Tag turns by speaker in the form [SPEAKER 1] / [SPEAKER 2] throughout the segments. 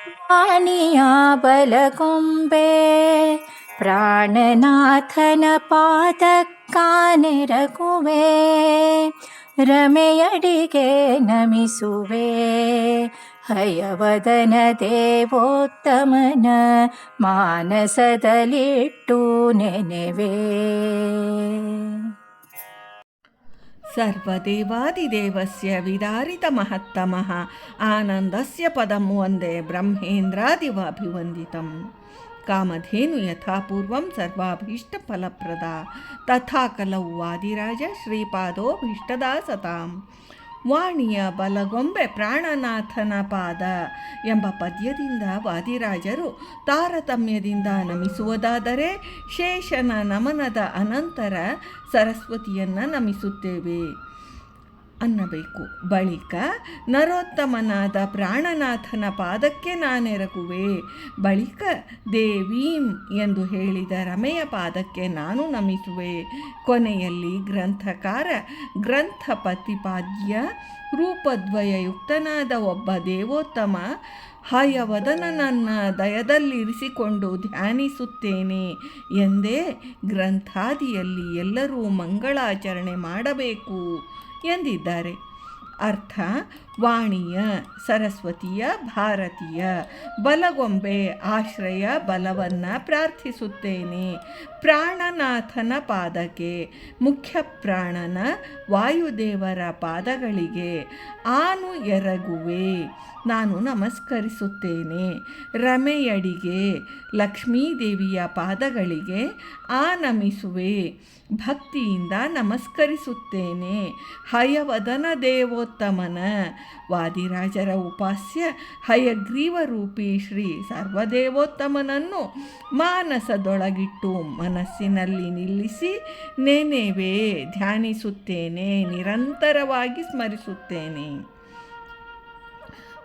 [SPEAKER 1] ವಾಣಿಯ ಬಲಗೊಂಬೆ ಪ್ರಾಣನಾಥನ ಪಾದಕ್ಕಾನೆರಗುವೆ, ರಮೆಯಡಿಗೆ ನಮಿಸುವೆ, ಹಯವದನ ದೇವೋತ್ತಮನ ಮಾನಸದಲ್ಲಿಟ್ಟು ನೆನೆವೆ.
[SPEAKER 2] ಸರ್ವದೇವಾದಿದೇವಸ್ಯ ವಿದಾರಿತಮಹತ್ತಮಃ ಆನಂದಸ್ಯ ಪದಂ ವಂದೇ ಬ್ರಹ್ಮೇಂದ್ರಾದಿವಾಭಿವಂದಿತಂ. ಕಾಮಧೇನು ಯಥಾಪೂರ್ವಂ ಸರ್ವಾಭೀಷ್ಟಫಲಪ್ರದಾ ತಥಾ ಕಲೌ ವಾದಿರಾಜ ಶ್ರೀಪಾದೋಭೀಷ್ಟದಾ ಸತಾಂ. ವಾಣಿಯ ಬಲಗೊಂಬೆ ಪ್ರಾಣನಾಥನ ಪಾದ ಎಂಬ ಪದ್ಯದಿಂದ ವಾದಿರಾಜರು ತಾರತಮ್ಯದಿಂದ ನಮಿಸುವುದಾದರೆ, ಶೇಷನ ನಮನದ ಅನಂತರ ಸರಸ್ವತಿಯನ್ನು ನಮಿಸುತ್ತೇವೆ ಅನ್ನಬೇಕು. ಬಳಿಕ ನರೋತ್ತಮನಾದ ಪ್ರಾಣನಾಥನ ಪಾದಕ್ಕೆ ನಾನೆರಗುವೆ, ಬಳಿಕ ದೇವೀಂ ಎಂದು ಹೇಳಿದ ರಮೆಯ ಪಾದಕ್ಕೆ ನಾನು ನಮಿಸುವೆ. ಕೊನೆಯಲ್ಲಿ ಗ್ರಂಥಕಾರ ಗ್ರಂಥ ಪ್ರತಿಪಾದ್ಯ ರೂಪದ್ವಯಯುಕ್ತನಾದ ಒಬ್ಬ ದೇವೋತ್ತಮ ಹಯವದನನನ್ನು ದಯದಲ್ಲಿರಿಸಿಕೊಂಡು ಧ್ಯಾನಿಸುತ್ತೇನೆ ಎಂದೇ ಗ್ರಂಥಾದಿಯಲ್ಲಿ ಎಲ್ಲರೂ ಮಂಗಳಾಚರಣೆ ಮಾಡಬೇಕು ಎಂದಿದ್ದಾರೆ. ಅರ್ಥ: ವಾಣಿಯ, ಸರಸ್ವತಿಯ, ಭಾರತೀಯ ಬಲಗೊಂಬೆ ಆಶ್ರಯ ಬಲವನ್ನು ಪ್ರಾರ್ಥಿಸುತ್ತೇನೆ. ಪ್ರಾಣನಾಥನ ಪಾದಕ್ಕೆ, ಮುಖ್ಯ ಪ್ರಾಣನ ವಾಯುದೇವರ ಪಾದಗಳಿಗೆ ಆನು ಎರಗುವೆ, ನಾನು ನಮಸ್ಕರಿಸುತ್ತೇನೆ. ರಮೆಯಡಿಗೆ, ಲಕ್ಷ್ಮೀದೇವಿಯ ಪಾದಗಳಿಗೆ ನಮಿಸುವೆ, ಭಕ್ತಿಯಿಂದ ನಮಸ್ಕರಿಸುತ್ತೇನೆ. ಹಯವದನ ದೇವೋತ್ತಮನ, ವಾದಿರಾಜರ ಉಪಾಸ್ಯ ಹಯಗ್ರೀವರೂಪಿ ಶ್ರೀ ಸರ್ವದೇವೋತ್ತಮನನ್ನು ಮಾನಸದೊಳಗಿಟ್ಟು ಮನಸ್ಸಿನಲ್ಲಿ ನಿಲ್ಲಿಸಿ ನೆನೆವೆ, ಧ್ಯಾನಿಸುತ್ತೇನೆ, ನಿರಂತರವಾಗಿ ಸ್ಮರಿಸುತ್ತೇನೆ.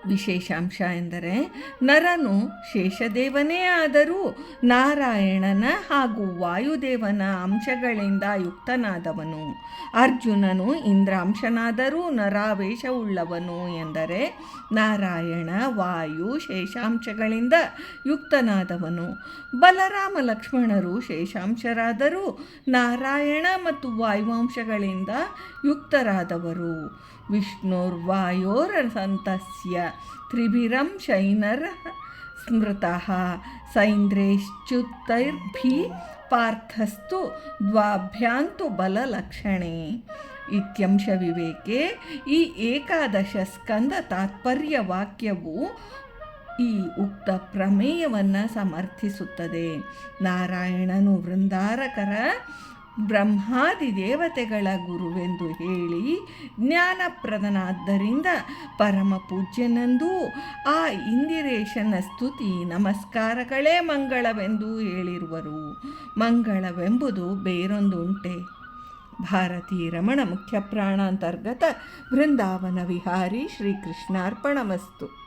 [SPEAKER 2] ವಿಶೇಷಾಂಶ ಎಂದರೆ, ನರನು ಶೇಷದೇವನೇ ಆದರೂ ನಾರಾಯಣನ ಹಾಗೂ ವಾಯುದೇವನ ಅಂಶಗಳಿಂದ ಯುಕ್ತನಾದವನು. ಅರ್ಜುನನು ಇಂದ್ರಾಂಶನಾದರೂ ನರಾವೇಶವುಳ್ಳವನು ಎಂದರೆ, ನಾರಾಯಣ ವಾಯು ಶೇಷಾಂಶಗಳಿಂದ ಯುಕ್ತನಾದವನು. ಬಲರಾಮ ಲಕ್ಷ್ಮಣರು ಶೇಷಾಂಶರಾದರೂ ನಾರಾಯಣ ಮತ್ತು ವಾಯುವಂಶಗಳಿಂದ ಯುಕ್ತರಾದವರು. ವಿಷ್ಣುರ್ವಾಯೋರಸಂತಸ್ಯ ತ್ರಿಭಿರಂ ಶೈನರ್ ಸ್ಮೃತಃ ಸೈಂದ್ರೈಶ್ಚ್ಯುತೈರ್ಭಿ ಪಾರ್ಥಸ್ತು ದ್ವಾಭ್ಯಾಂತು ಬಲಲಕ್ಷಣೆ ಇತ್ಯಂಶ ವಿವೇಕೆ. ಈ ಏಕಾದಶ ಸ್ಕಂದ ತಾತ್ಪರ್ಯ ವಾಕ್ಯವು ಈ ಉಕ್ತ ಪ್ರಮೇಯವನ್ನು ಸಮರ್ಥಿಸುತ್ತದೆ. ನಾರಾಯಣನು ವೃಂದಾರಕರ ಬ್ರಹ್ಮಾದಿ ದೇವತೆಗಳ ಗುರುವೆಂದು ಹೇಳಿ ಜ್ಞಾನಪ್ರದನಾದ್ದರಿಂದ ಪರಮ ಪೂಜ್ಯನೆಂದೂ, ಆ ಇಂದಿರೇಶನ ಸ್ತುತಿ ನಮಸ್ಕಾರಗಳೇ ಮಂಗಳವೆಂದು ಹೇಳಿರುವರು. ಮಂಗಳವೆಂಬುದು ಬೇರೊಂದುಂಟೆ. ಭಾರತೀ ರಮಣ ಮುಖ್ಯ ಪ್ರಾಣಾಂತರ್ಗತ ವೃಂದಾವನ ವಿಹಾರಿ ಶ್ರೀಕೃಷ್ಣಾರ್ಪಣಮಸ್ತು.